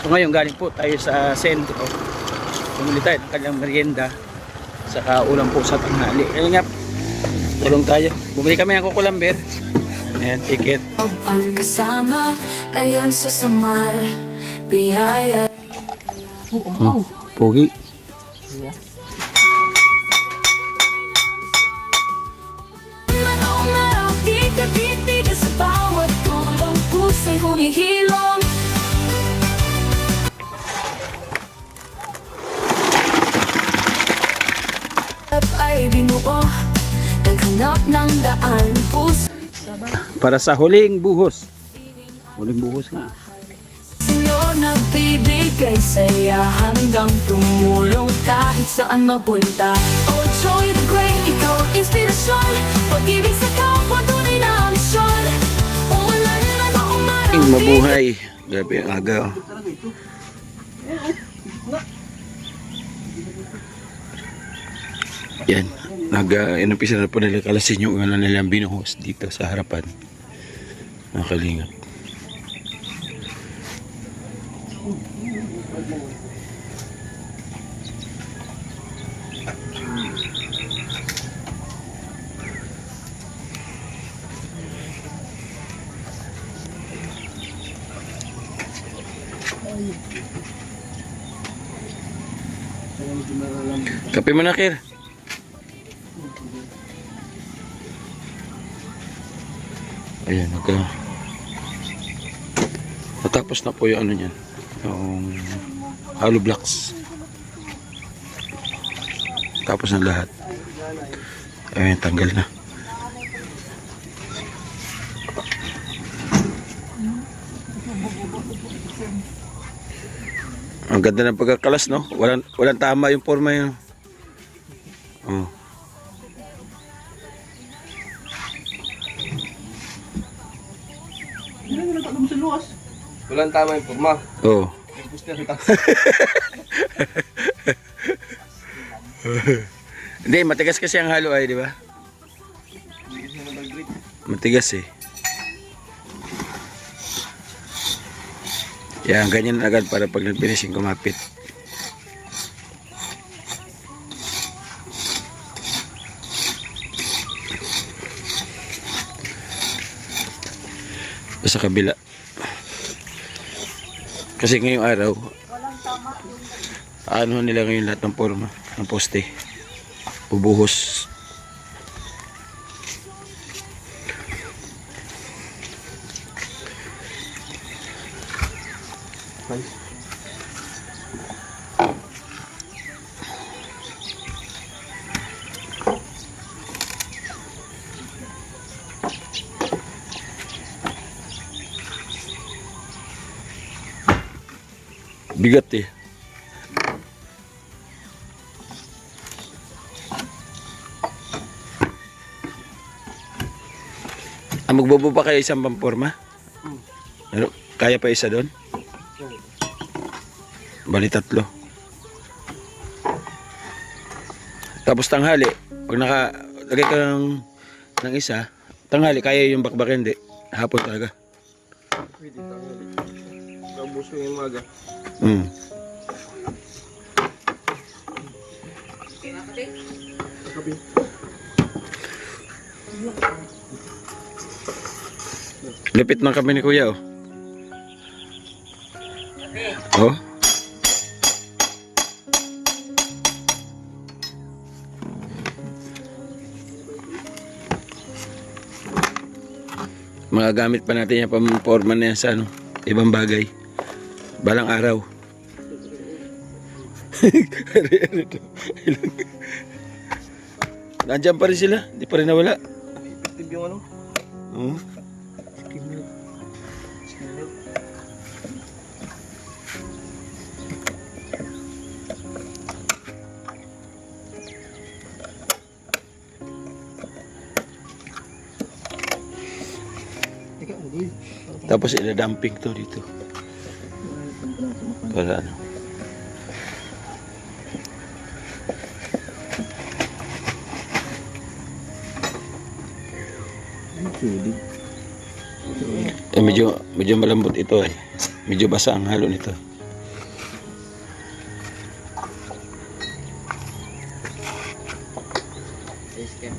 So ngayon galing po tayo sa sentro. Bumili tayo ng kanyang merienda. Saka ulam po sa tanghali. Kaya nga, tulong tayo. Bumili kami ng kukulamber. Ayan, ticket. Ang kasama, ayan sa samar, biyaya. Pogi. Araw-araw, tiga-tiga sa bawat tulong, pusa'y humihilom. At ay binuo, naghanap ng daan, puso. Para sa huling buhos. Huling buhos nga. Sa'yo nagbibigay saya hanggang tumulong kahit saan mapunta. Oh, Joy the Great, ikaw ang inspirasyon. Pag-ibig sa kapwa, tunay na misyon. Umulan na maumaraw. Mabuhay. Grabe ang aga. Oh. Yan. Inumpisa na po nila kalasin yung ano nilang binuhos dito sa harapan. Nakalingap. Kape mo na, Kir. Ayan, natapos na po yung ano niyan, yung hollow blocks. Tapos na lahat. Ayan, tanggal na. Ang ganda ng pagkakalas, no? Walang tama yung forma yun. Oh. Walang tama yung forma. Oo. Hindi, matigas kasi ang halo ay, di ba? Matigas eh. Yan, ganyan agad para pag nag-finishing kumapit. Sa kabila. Kasi ngayong araw, ano nila ngayon lahat ng forma, ng poste. Bubuhos. Bigat eh. Magbobo pa kayo isang pamporma? Kaya pa isa doon? Bali 3. Tapos tanghali, pag nakalagay ka ng isa, tanghali kaya yung bakbak, hindi. Hapon talaga. Pwede tanghali. Kabuso yung maga. Lipit ng kami ni Kuya, oh. Oh. Magagamit pa natin yung pamporma na yan sa ano, ibang bagay. Balang araw. Nandiyan pa rin sila, hindi pa rin nawala. Effective yung ano? Skim milk. Tapos ina-dumping to dito. Para ano. Medyo malambot ito eh. Medyo basa ang halo nito.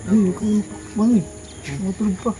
Ay, kung mangi. Matulog pa.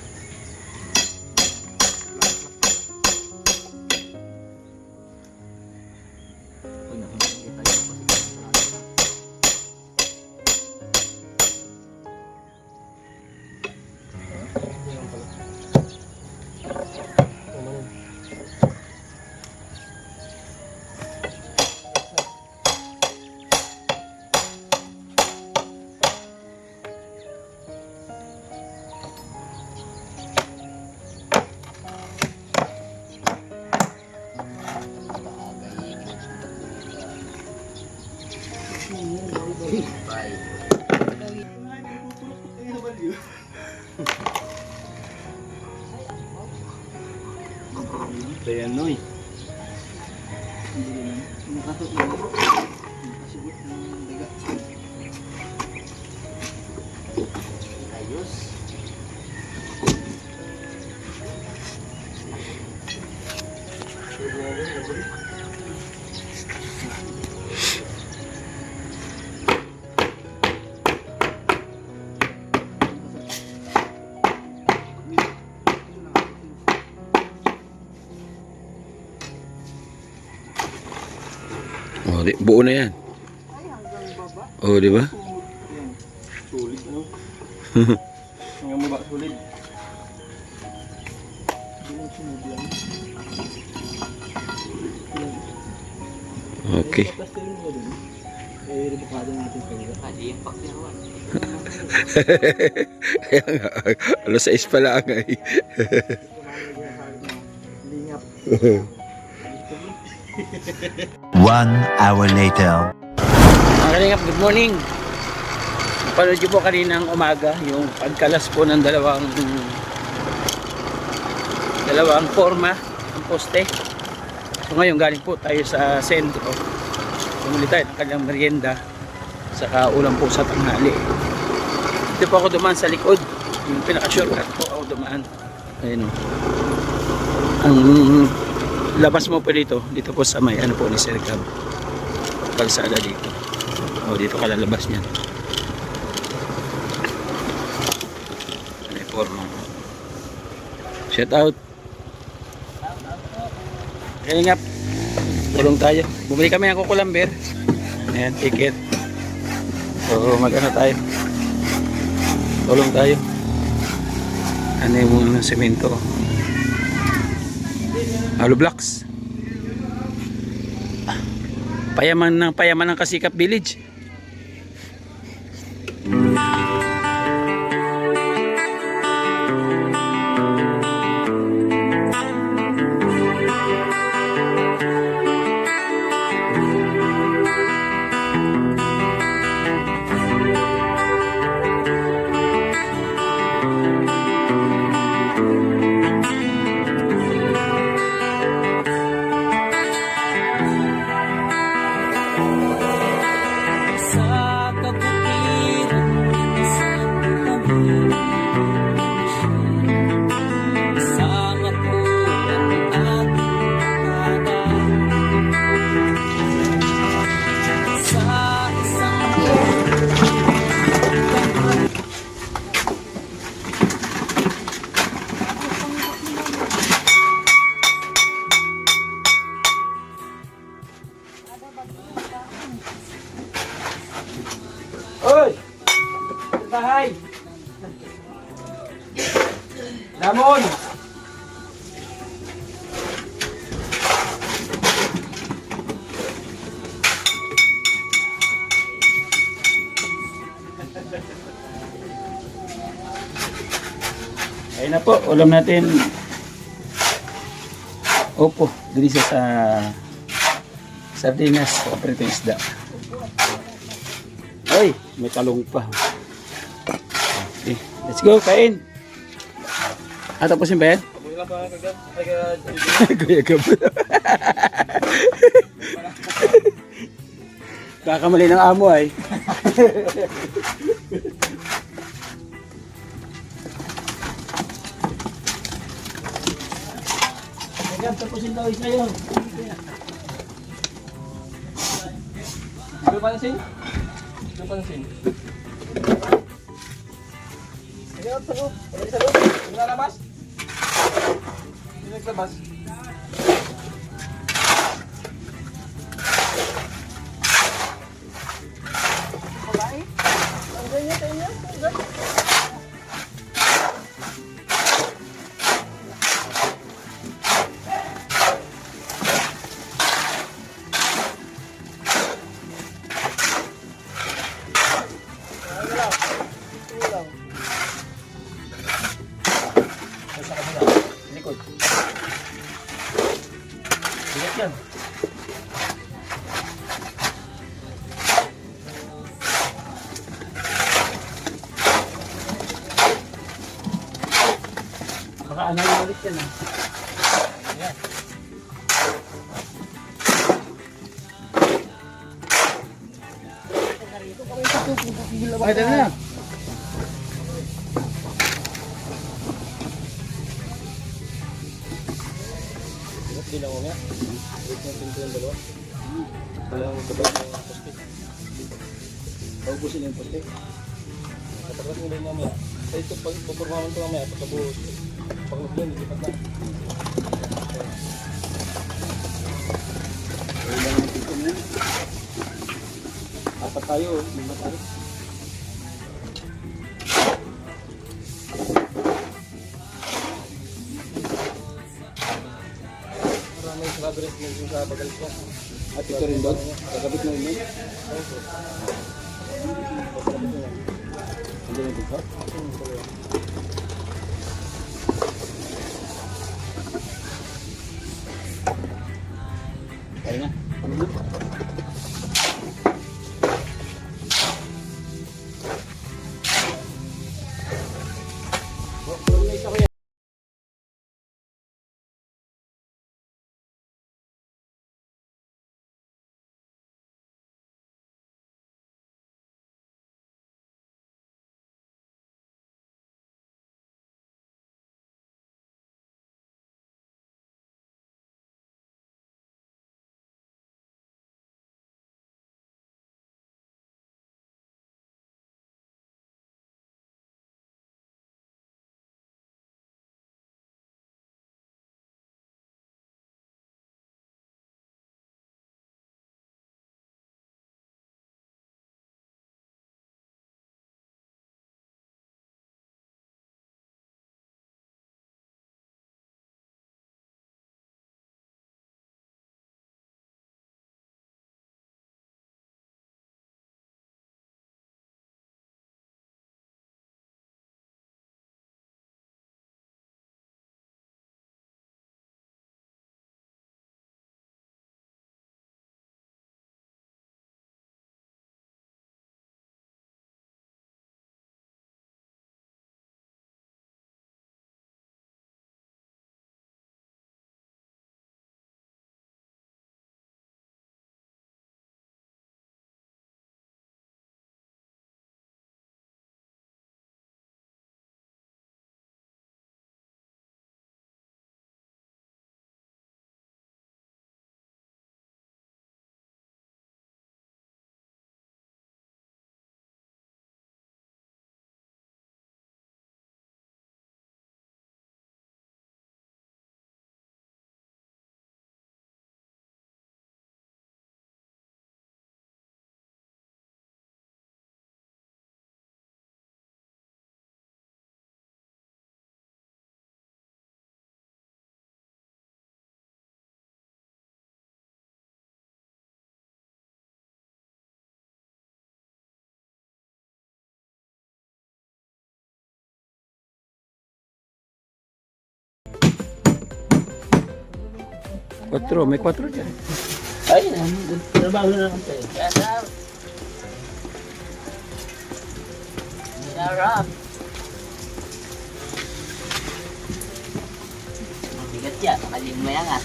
Kaya noy. Oh, buo na yan. Oh, di ba? Sulit ano? Hanggang baba sulit. Okay. Kaya nga, alas 6 pala ang ay. One hour later. Mga kalingap, good morning. Napanood niyo po kaninang umaga yung pagkalas po ng dalawang forma ng poste. So ngayon galing po tayo sa sentro. Bumili tayo ng kanyang merienda saka ulam po sa tanghali. Dito po ako dumaan sa likod. Yung pinaka-shortcut po ako dumaan. Ayun o. Ang labas mo po dito po sa may ano po ni Sir Cab. Kalsada dito. O dito ka lalabas niyan. Ano yung forma? Shout out. Kaya nga, tulong tayo. Bumili kami ng kukulamber. Ayan, ticket. So, mag-ano tayo. Tulong tayo. Ano yung mga semento? Hollow blocks. Payaman ng Kasikap Village. Oy! Bahay! Lamon! Ayun na po, ulam natin. Opo, dili siya sa sardinas o pritong isda. Ay, may talong pa. Okay, let's go, kain. Tapusin ba yan? Wala pa kagad. Kuya Gab. Kakamali ng amo ay. Kuya Gab, tapusin daw isa yun. Ano pa nasin? Ano pa nasin? Sa loob. Sa loob. Nalabas. Naglabas. Sa kabila. Likod. Bigat yan. Baka anay ulit yan ah. Yan. Pwede na. Bilang mo nga. Wait natin ito yung dalawa. Walang sabay ng poste. Paubusin yung puti. Kapagkat mo rin mamaya. Sa ito, pag pupurmaman ito mamaya, pagkabuhos. Pag nagyan, lilipat na. Pwede lang yung pito na yan. Apat tayo. Lima tayo. Maraming strawberries na yung sa bagal ko. At ito rin doon. Kakabit na rin yun. Hindi na dito. Kaya na. Quatro, may 4 dyan. Ay, trabaho na lang tayo. Sarap. Mabigat yan. Makalim mo yan ah.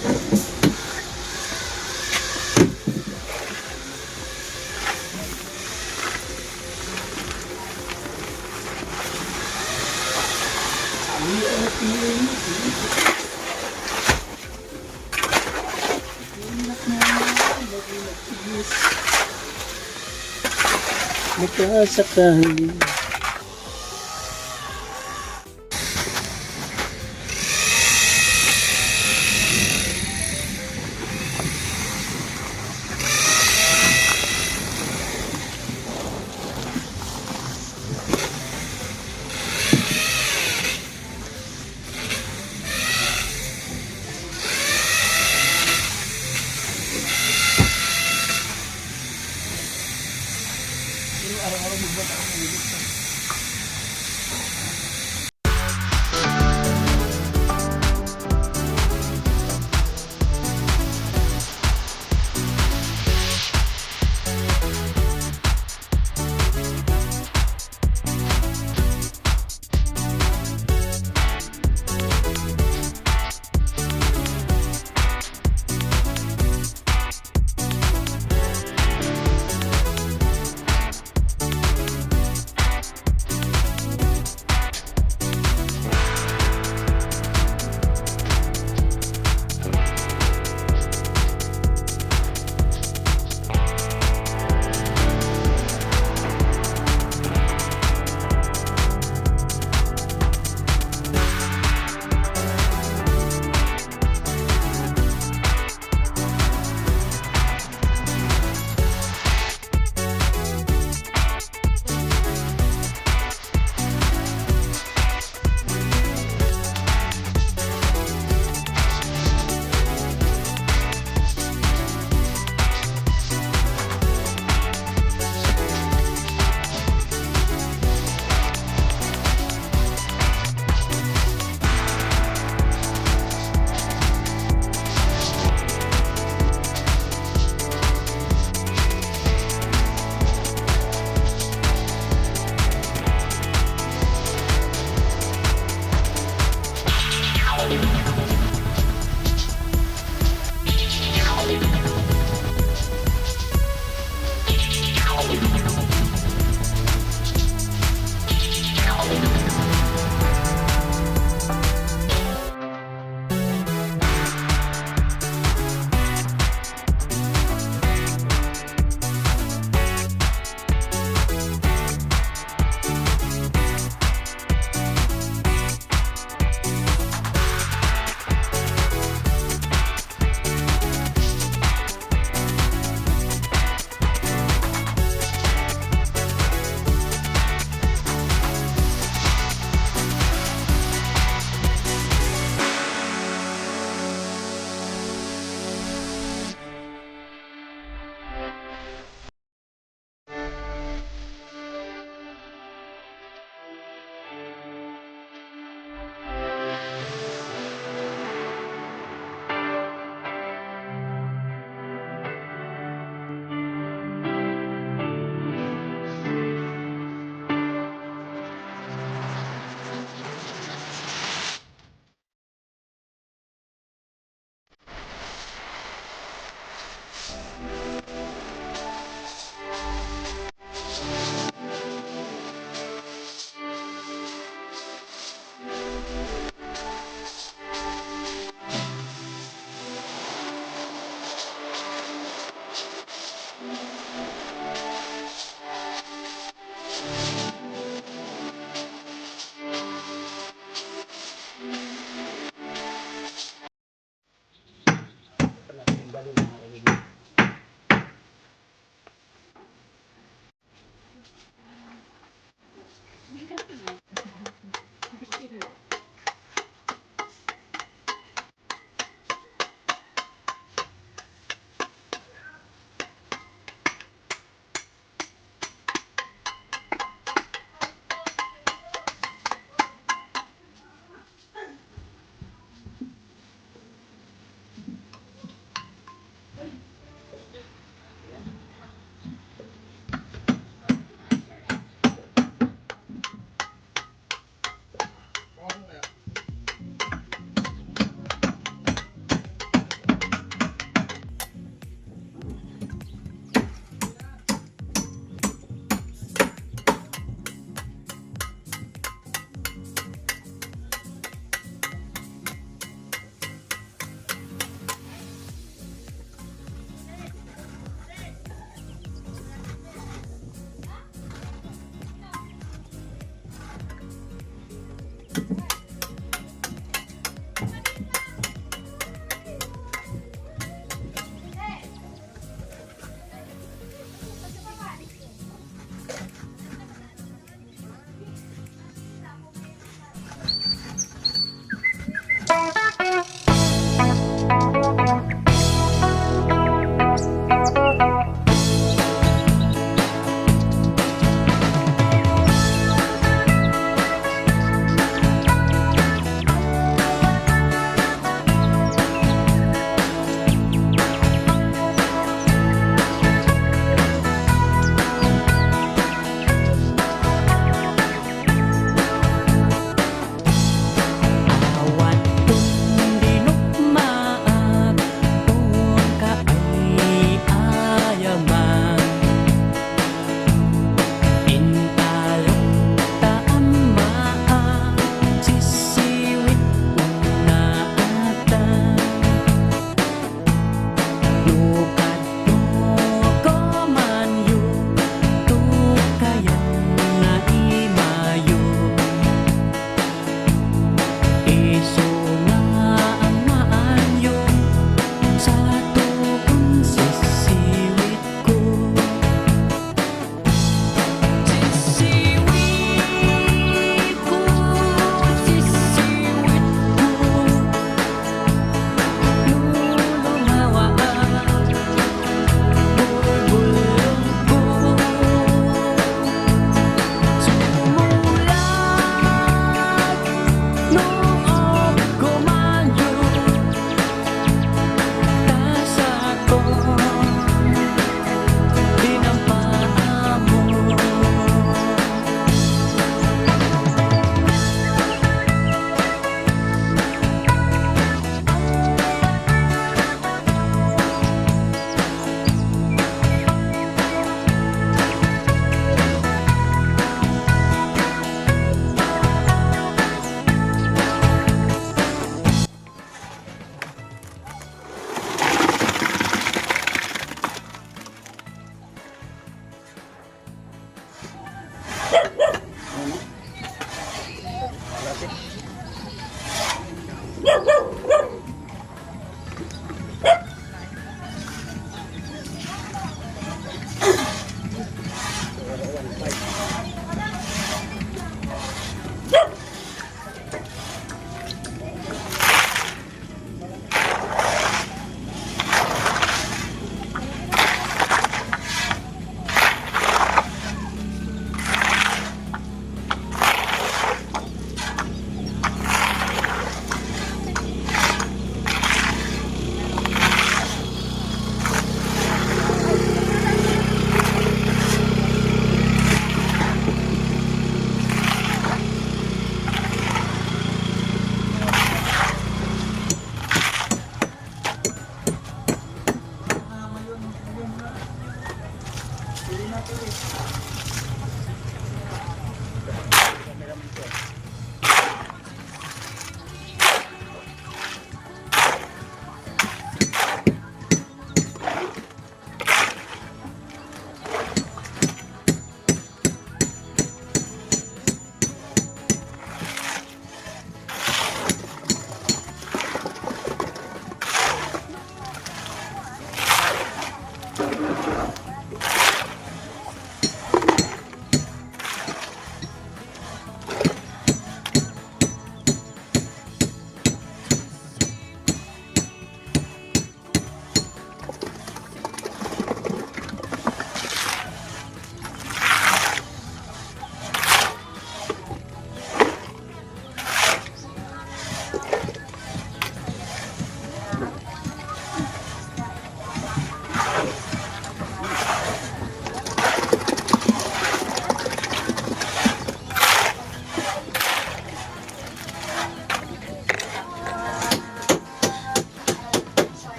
Magkasakali. Yukat mo ko man yu tu kayang naimayo Iso nga ang maanyo sa tuong sisiwit ko Sisiwit ko, sisiwit ko Lulumawa ang bulbulong ko Sumulat noong kumayo Tasa ko dinampaan mo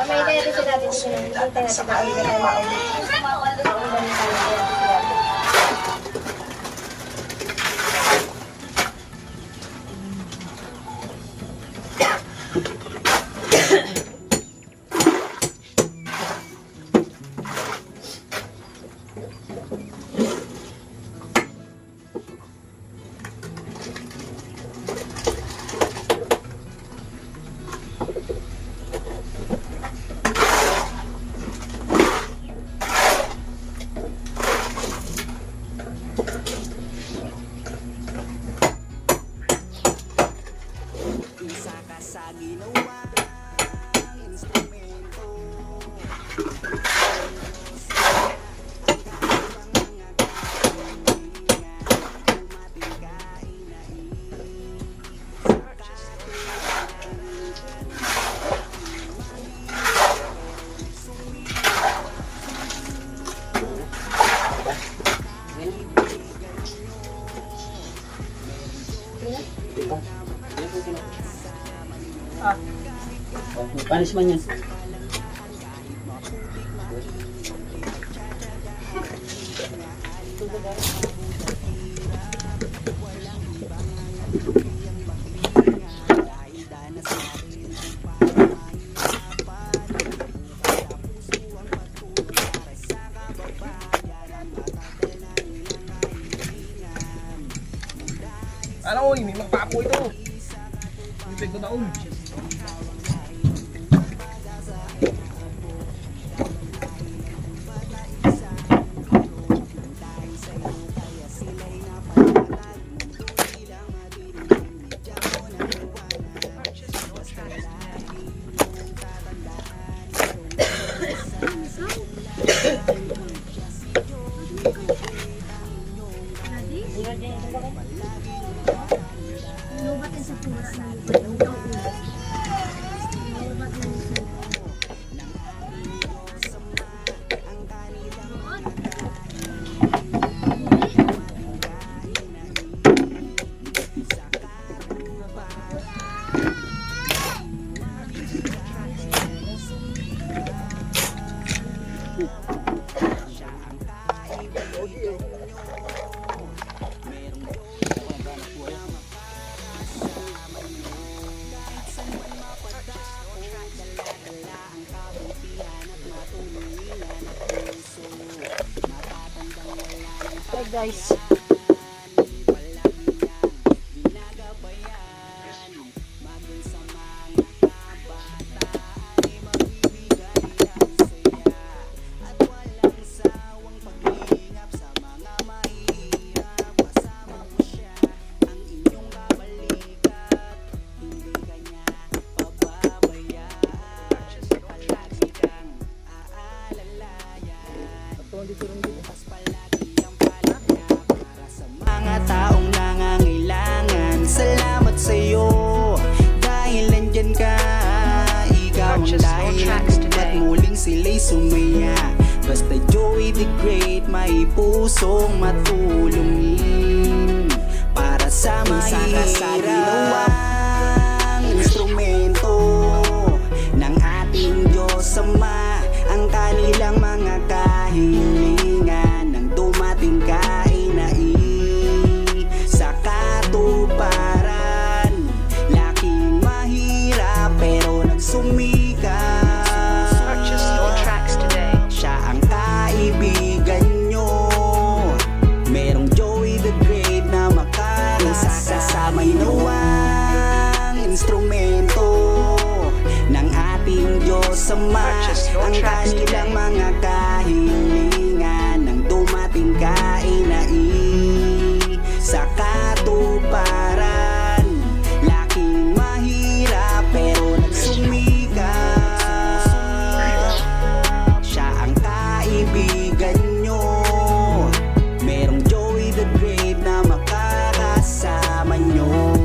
May idea rin sila natin sila. Hintay natin na ulit na maulit. Maulit tayo. Panis man yan. Ano ko, may magpapo ito. Bibig ko taon. Hey guys. Mga taong nangangailangan, salamat sa'yo dahil nandyan ka. Ikaw ang dahilan at muling sila'y sumaya. Basta Joey the Great, may pusong matulungin para sa mahirap. Instrumento ng ating Diyos Ama, ang kanilang mga kahilingan nang dumating ka ay sa katuparan. Laking mahirap pero nagsumikap. Purchase your tracks today. Siya ang kaibigan nyo. Merong Joey the Great na makakasamay nawang instrumento ng ating Diyos Ama, ang kanilang mga kahilingan nang dumating ka ay sa katuparan. Laking mahirap pero nagsumikap. Siya ang kaibigan nyo. Merong Joey the Great na makakasama nyo.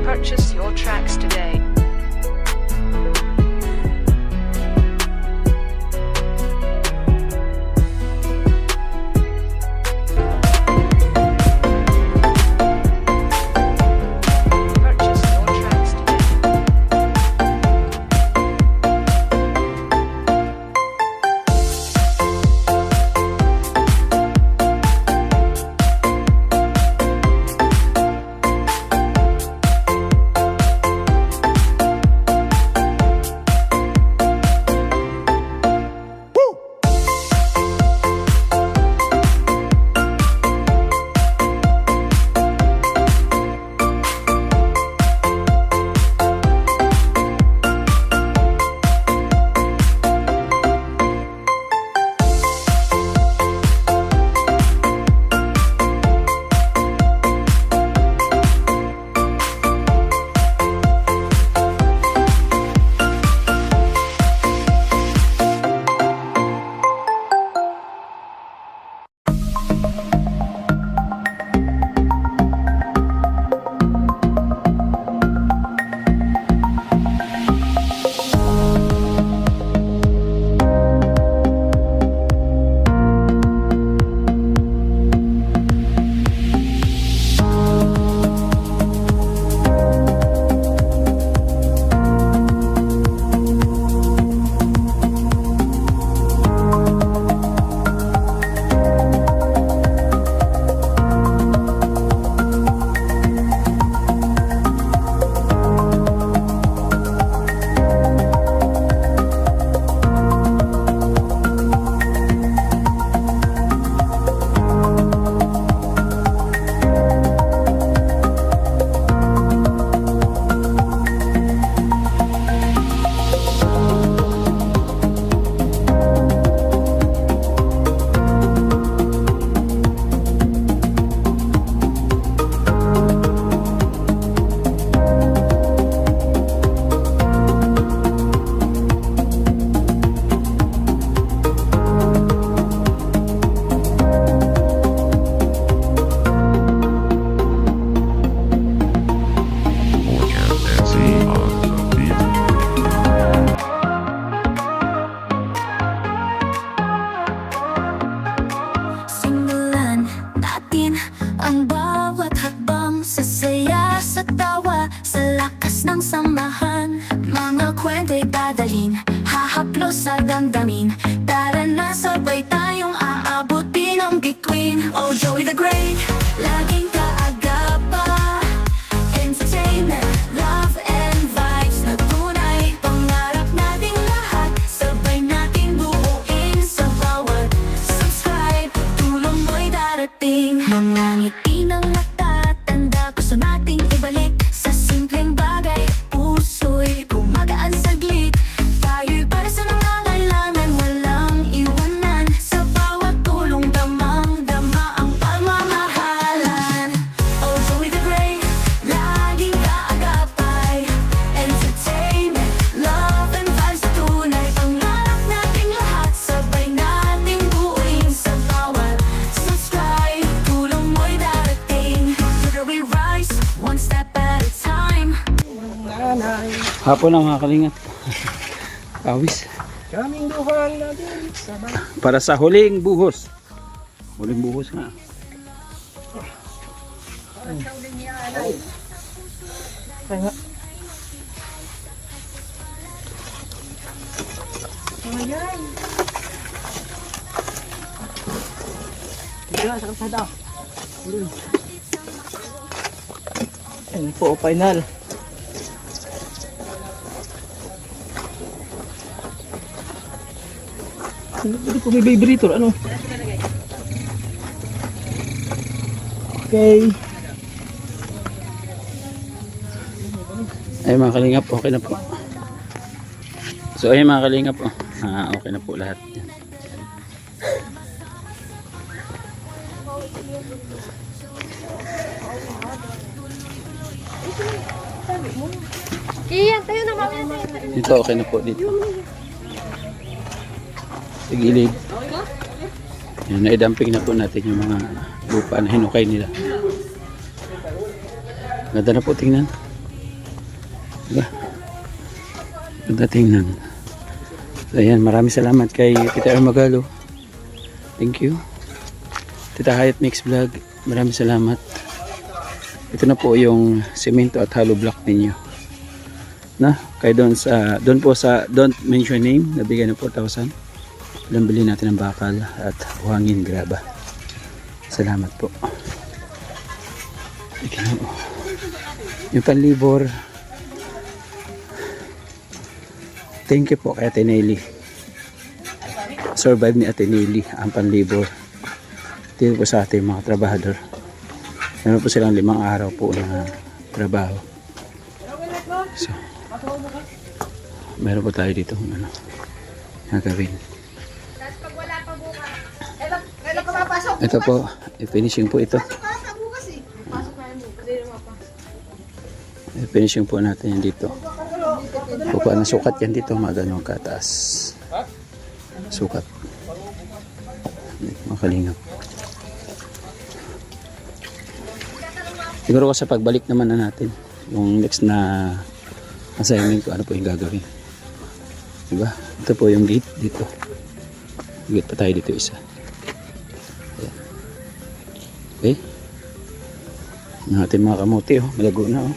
Purchase your tracks today. Ang bawat hakbang sa saya, sa tawa, sa lakas ng samahan. Mga kwento'y dadalhin, hahaplos sa damdamin. Tara na, sabay tayong aabutin ang bituin. Oh, Joey the Great, laging kaagapa. Entertainment, love and vibes na tunay. Pangarap nating lahat, sabay nating buuin. Sa bawat subscribe, tulong mo'y darating. Mga ngiti ng natatanda, gusto nating ibalik. Sa simpleng bagay, puso'y gumagaan saglit. Tayo'y para sa nangangailangan, walang iwanan. Sa bawat tulong, damang-dama ang pagmamahalan. Oh, Joey the Great, laging kaagapay. Entertainment, love and vibes na tunay. Pangarap nating lahat, sabay nating buuin. Sa bawat subscribe, tulong mo'y darating. Together we rise, one step at a time. Hapon na mga kalingap. Awis. Kaming duhang natin. Sabay. Para sa huling buhos. Huling buhos nga. Kaya. Dito, sa kalsada. Ayan po, final. Hindi po may vibrator, ano? Okay. Ay mga kalingap, okay na po. So ay mga kalingap, okay na po lahat. Iyan, tayo na mamaya tayo. Dito okay na po dito. Sa gilid. Yan, naidamping na po natin yung mga lupa na hinukay nila. Ganda na po tingnan. Diba? Ganda tingnan. So ayan, maraming salamat kay Tita Magalo. Thank you. Tita Hayat Mix Vlog, maraming salamat. Ito na po yung semento at hollow block ninyo. Na, kay doon po sa don't mention name, nabigyan ng 4,000. Doon bilhin natin ng bakal at buhangin graba. Salamat po. Yung panlibor, thank you po kay Ate Nelly. Survive ni Ate Nelly ang panlibor. Dito po sa ating mga trabahador. Meron po silang 5 araw po na trabaho. So, meron po tayo dito ano, gagawin. Ito po, finishing po ito. Finishing po natin yan dito. Kukuha na sukat yan dito, mga ganun kataas. Sukat. Makalingap. Siguro ko sa pagbalik naman na natin, yung next na assignment ko, ano po yung gagawin. Diba? Ito po yung gate dito. Gate pa tayo dito isa. Ayan. Okay. Yung ating mga kamote, oh. Malago na, oh.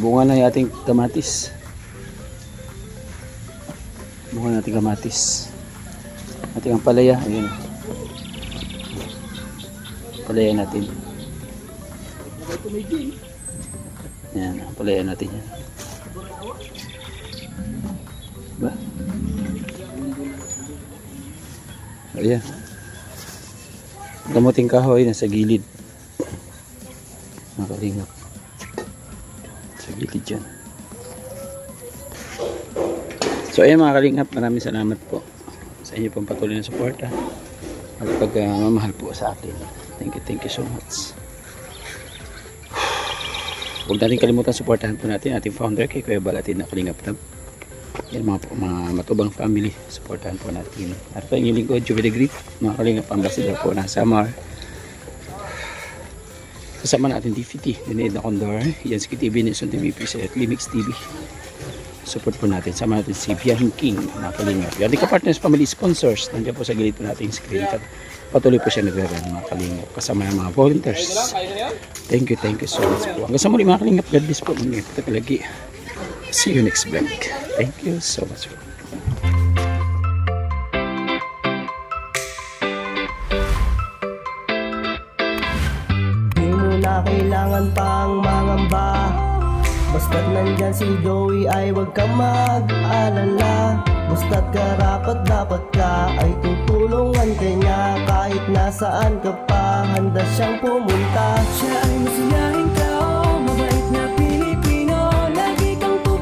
Bunga na yung ating kamatis. Bunga na ating kamatis. Ating ang palaya. Ayan. Palaya natin. Ayan. Palaya natin yan. Diba? Ayan. Kamuting kahoy nasa gilid. Makalingap. Sa gilid dyan. So ayan mga kalingap, maraming salamat po sa inyo pong patuloy na suporta at pagmamahal po sa atin. Thank you so much. Huwag natin kalimutan suportahan po natin ating founder kay Kuya Balatin na Kalingap Tab. Yan mga matubang family, suportahan po natin. At po yung lingkod, Joey the Great, mga Kalingap Ambassador po ng Samar. Kasama natin DVT, Dinid na Condor, Yansky TV, Nelson TV, at Limix TV. support po natin. Sama natin si Biyahing King, mga kalingap. Yan, di ka partners, family sponsors. Nandiyan po sa gilid po natin yung screen. At patuloy po siya nagre-run, mga kalingap. Kasama ng mga volunteers. Thank you so much po. Hanggang sa muli, mga kalingap. God bless po. Mga lagi. See you next vlog. Thank you so much po. Di mo na kailangan pang mangamba. Basta't nandyan si Joey ay huwag kang mag-alala. Basta't karapat dapat ka ay tutulungan ka niya. Kahit nasaan ka pa, handa siyang pumunta. Siya ay masaya